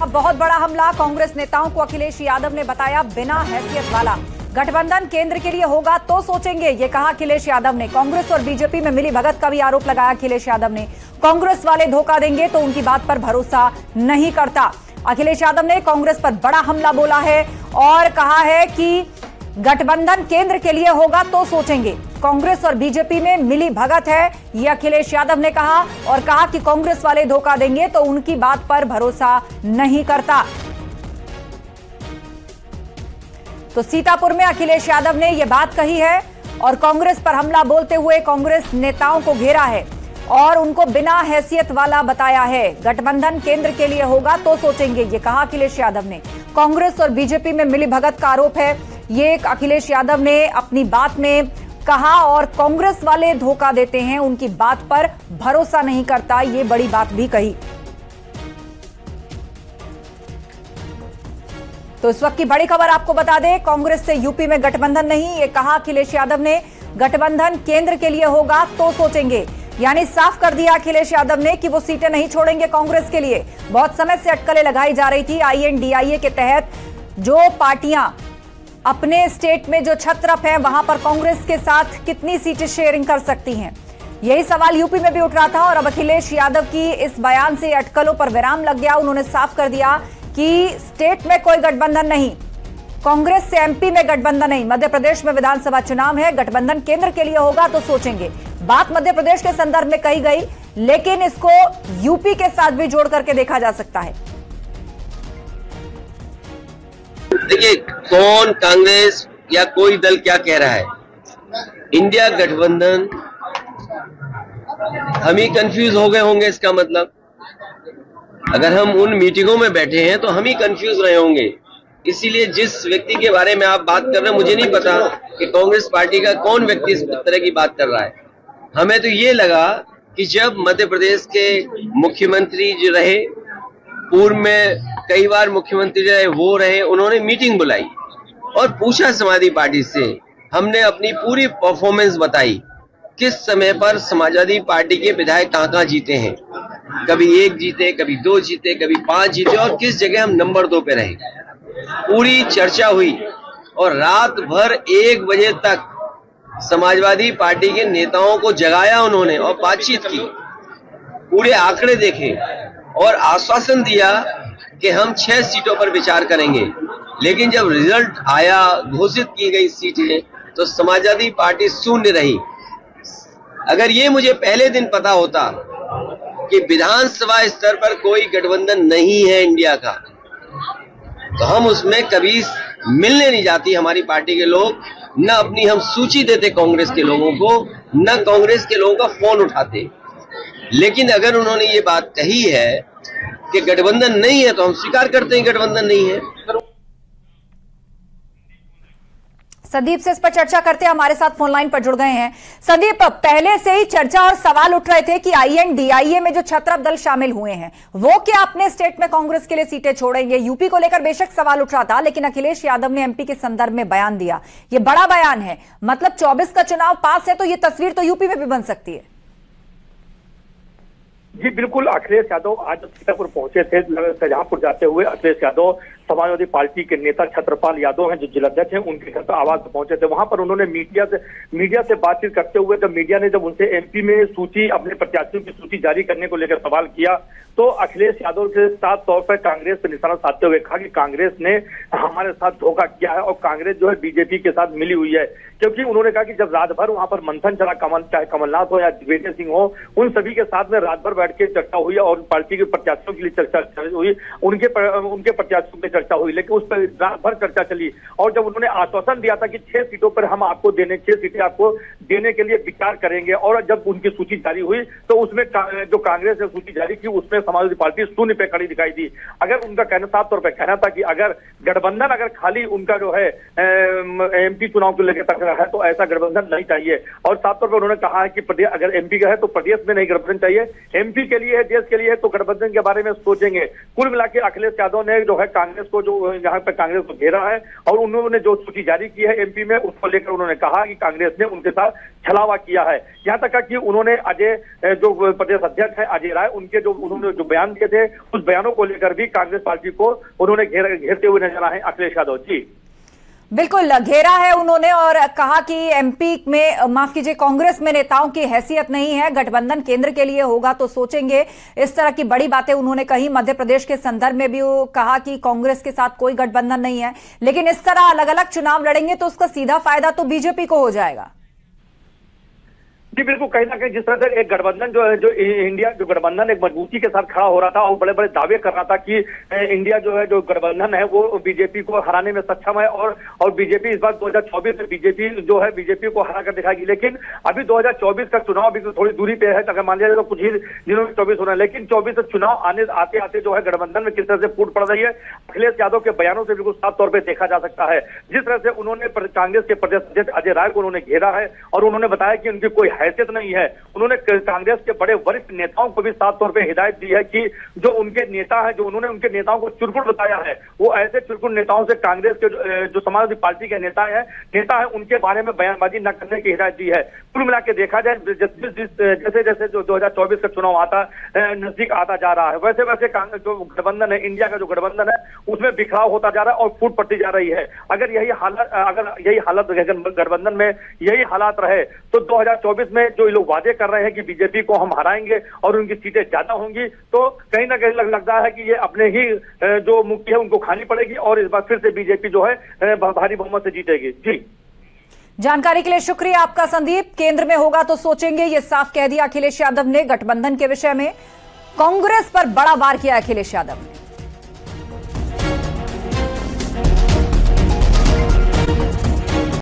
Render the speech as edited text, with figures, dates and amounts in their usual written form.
अब बहुत बड़ा हमला, कांग्रेस नेताओं को अखिलेश यादव ने बताया बिना हैसियत वाला। गठबंधन केंद्र के लिए होगा तो सोचेंगे, ये कहा अखिलेश यादव ने। कांग्रेस और बीजेपी में मिली भगत का भी आरोप लगाया अखिलेश यादव ने। कांग्रेस वाले धोखा देंगे तो उनकी बात पर भरोसा नहीं करता। अखिलेश यादव ने कांग्रेस पर बड़ा हमला बोला है और कहा है कि गठबंधन केंद्र के लिए होगा तो सोचेंगे। कांग्रेस और बीजेपी में मिली भगत है, ये अखिलेश यादव ने कहा और कहा कि कांग्रेस वाले धोखा देंगे तो उनकी बात पर भरोसा नहीं करता। तो सीतापुर में अखिलेश यादव ने यह बात कही है और कांग्रेस पर हमला बोलते हुए कांग्रेस नेताओं को घेरा है और उनको बिना हैसियत वाला बताया है। गठबंधन केंद्र के लिए होगा तो सोचेंगे, ये कहा अखिलेश यादव ने। कांग्रेस और बीजेपी में मिली भगत का आरोप है, ये अखिलेश यादव ने अपनी बात में कहा और कांग्रेस वाले धोखा देते हैं, उनकी बात पर भरोसा नहीं करता, ये बड़ी बात भी कही। तो इस वक्त की बड़ी खबर आपको बता दें, कांग्रेस से यूपी में गठबंधन नहीं, ये कहा अखिलेश यादव ने। गठबंधन केंद्र के लिए होगा तो सोचेंगे, यानी साफ कर दिया अखिलेश यादव ने कि वो सीटें नहीं छोड़ेंगे कांग्रेस के लिए। बहुत समय से अटकलें लगाई जा रही थी INDIA के तहत, जो पार्टियां अपने स्टेट में जो छत्रप है वहां पर कांग्रेस के साथ कितनी सीटें शेयरिंग कर सकती हैं, यही सवाल यूपी में भी उठ रहा था। और अब अखिलेश यादव की इस बयान से अटकलों पर विराम लग गया। उन्होंने साफ कर दिया कि स्टेट में कोई गठबंधन नहीं, कांग्रेस से MP में गठबंधन नहीं। मध्य प्रदेश में विधानसभा चुनाव है, गठबंधन केंद्र के लिए होगा तो सोचेंगे। बात मध्य प्रदेश के संदर्भ में कही गई, लेकिन इसको यूपी के साथ भी जोड़ करके देखा जा सकता है। देखिए, कौन कांग्रेस या कोई दल क्या कह रहा है, इंडिया गठबंधन, हम ही कंफ्यूज हो गए होंगे। इसका मतलब अगर हम उन मीटिंगों में बैठे हैं तो हम ही कंफ्यूज रहे होंगे। इसीलिए जिस व्यक्ति के बारे में आप बात कर रहे हैं, मुझे नहीं पता कि कांग्रेस पार्टी का कौन व्यक्ति इस तरह की बात कर रहा है। हमें तो ये लगा कि जब मध्य प्रदेश के मुख्यमंत्री जो रहे, पूर्व में कई बार मुख्यमंत्री रहे, वो रहे, उन्होंने मीटिंग बुलाई और पूछा समाजवादी पार्टी से। हमने अपनी पूरी परफॉर्मेंस बताई, किस समय पर समाजवादी पार्टी के विधायक कहां जीते हैं। कभी 1 जीते, कभी 2 जीते, कभी 5 जीते और किस जगह हम नंबर 2 पे रहे। पूरी चर्चा हुई और रात भर 1 बजे तक समाजवादी पार्टी के नेताओं को जगाया उन्होंने और बातचीत की, पूरे आंकड़े देखे और आश्वासन दिया कि हम 6 सीटों पर विचार करेंगे। लेकिन जब रिजल्ट आया, घोषित की गई सीटें, तो समाजवादी पार्टी शून्य रही। अगर ये मुझे पहले दिन पता होता कि विधानसभा स्तर पर कोई गठबंधन नहीं है इंडिया का, तो हम उसमें कभी मिलने नहीं जाती हमारी पार्टी के लोग, न अपनी हम सूची देते कांग्रेस के लोगों को, न कांग्रेस के लोगों का फोन उठाते। लेकिन अगर उन्होंने ये बात कही है कि गठबंधन नहीं है, तो हम स्वीकार करते हैं गठबंधन नहीं है। संदीप से इस पर चर्चा करते हैं, हमारे साथ फोन लाइन पर जुड़ गए हैं। संदीप, पहले से ही चर्चा और सवाल उठ रहे थे कि INDIA में जो छत्रप दल शामिल हुए हैं वो क्या अपने स्टेट में कांग्रेस के लिए सीटें छोड़ेंगे। यूपी को लेकर बेशक सवाल उठ रहा था, लेकिन अखिलेश यादव ने MP के संदर्भ में बयान दिया। ये बड़ा बयान है, मतलब 24 का चुनाव पास है तो ये तस्वीर तो यूपी में भी बन सकती है। जी बिल्कुल, अखिलेश यादव आज सीतापुर पहुंचे थे। शाहजहांपुर जाते हुए अखिलेश यादव समाजवादी पार्टी के नेता छत्रपाल यादव हैं, जो जिलाध्यक्ष हैं, उनके घर पर आवास पहुंचे थे। वहां पर उन्होंने मीडिया से बातचीत करते हुए, जब मीडिया ने जब उनसे MP में सूची, अपने प्रत्याशियों की सूची जारी करने को लेकर सवाल किया, तो अखिलेश यादव के साफ तौर पर कांग्रेस पर निशाना साधते हुए कहा कि कांग्रेस ने हमारे साथ धोखा किया है और कांग्रेस जो है बीजेपी के साथ मिली हुई है। क्योंकि उन्होंने कहा कि जब रात भर वहां पर मंथन चला, चाहे कमलनाथ हो या दिग्विजय सिंह हो, उन सभी के साथ में रात भर बैठ के चर्चा हुई और पार्टी के प्रत्याशियों के लिए चर्चा हुई, उनके प्रत्याशियों की चर्चा हुई, लेकिन उस पर रात भर चर्चा चली। और जब उन्होंने आश्वासन दिया था कि 6 सीटों पर हम आपको 6 सीटें आपको देने के लिए विचार करेंगे, और जब उनकी सूची जारी हुई तो उसमें जो कांग्रेस ने सूची जारी की उसमें समाजवादी पार्टी शून्य पे खड़ी दिखाई दी। अगर उनका कहना, साफ तौर पर कहना था कि अगर गठबंधन अगर खाली उनका जो है MP चुनाव को लेकर तक है तो ऐसा गठबंधन नहीं चाहिए। और साफ तौर पर उन्होंने कहा है कि प्रदेश अगर MP का है तो प्रदेश में नहीं गठबंधन चाहिए, MP के लिए है, देश के लिए है तो गठबंधन के बारे में सोचेंगे। कुल मिला के अखिलेश यादव ने जो है कांग्रेस को जो यहाँ पे कांग्रेस को घेरा है और उन्होंने जो सूची जारी की है एमपी में, उसको लेकर उन्होंने कहा कि कांग्रेस ने उनके साथ छलावा किया है। यहाँ तक कि उन्होंने अजय जो प्रदेश अध्यक्ष है अजय राय, उनके जो उन्होंने जो बयान दिए थे उस बयानों को लेकर भी कांग्रेस पार्टी को उन्होंने घेरते हुए नजर आए अखिलेश यादव जी। बिल्कुल घेरा है उन्होंने और कहा कि एमपी में, माफ कीजिए, कांग्रेस में नेताओं की हैसियत नहीं है, गठबंधन केंद्र के लिए होगा तो सोचेंगे। इस तरह की बड़ी बातें उन्होंने कही। मध्य प्रदेश के संदर्भ में भी वो कहा कि कांग्रेस के साथ कोई गठबंधन नहीं है, लेकिन इस तरह अलग अलग चुनाव लड़ेंगे तो उसका सीधा फायदा तो बीजेपी को हो जाएगा। जी बिल्कुल, कहीं ना कहीं जिस तरह से एक गठबंधन जो है, जो इंडिया जो गठबंधन एक मजबूती के साथ खड़ा हो रहा था और बड़े बड़े दावे कर रहा था कि इंडिया जो है जो गठबंधन है वो बीजेपी को हराने में सक्षम है और बीजेपी इस बार 2024 में बीजेपी जो है बीजेपी को हरा कर दिखाएगी। लेकिन अभी 2024 का चुनाव भी थोड़ी दूरी पे है, अगर मान लिया जाए तो कुछ ही दिनों में 24 होना है, लेकिन 24 से चुनाव आते आते जो है गठबंधन में किस तरह से फूट पड़ रही है अखिलेश यादव के बयानों से बिल्कुल साफ तौर पर देखा जा सकता है। जिस तरह से उन्होंने कांग्रेस के प्रदेश अध्यक्ष अजय राय को उन्होंने घेरा है और उन्होंने बताया कि उनकी कोई हैसियत नहीं है। उन्होंने कांग्रेस के बड़े वरिष्ठ नेताओं को भी साफ तौर पे हिदायत दी है कि जो उनके नेता है, जो उन्होंने उनके नेताओं को चुरकुट बताया है, वो ऐसे चुरकुट नेताओं से कांग्रेस के जो समाजवादी पार्टी के नेता है उनके बारे में बयानबाजी न करने की हिदायत दी है। कुल मिला के देखा जाए जैसे जैसे जो 2024 का चुनाव नजदीक आता जा रहा है, वैसे वैसे जो गठबंधन है, इंडिया का जो गठबंधन है उसमें बिखराव होता जा रहा है और फूट पड़ती जा रही है। अगर यही हालत गठबंधन में यही हालात रहे तो 2024 में जो लोग वादे कर रहे हैं कि बीजेपी को हम हराएंगे और उनकी सीटें ज्यादा होंगी, तो कहीं ना कहीं लगता है कि ये अपने ही जो मुक्ति है उनको खानी पड़ेगी और इस बार फिर से बीजेपी जो है भारी बहुमत से जीतेगी। जी, जानकारी के लिए शुक्रिया आपका संदीप। केंद्र में होगा तो सोचेंगे, ये साफ कह दिया अखिलेश यादव ने। गठबंधन के विषय में कांग्रेस पर बड़ा वार किया अखिलेश यादव ने।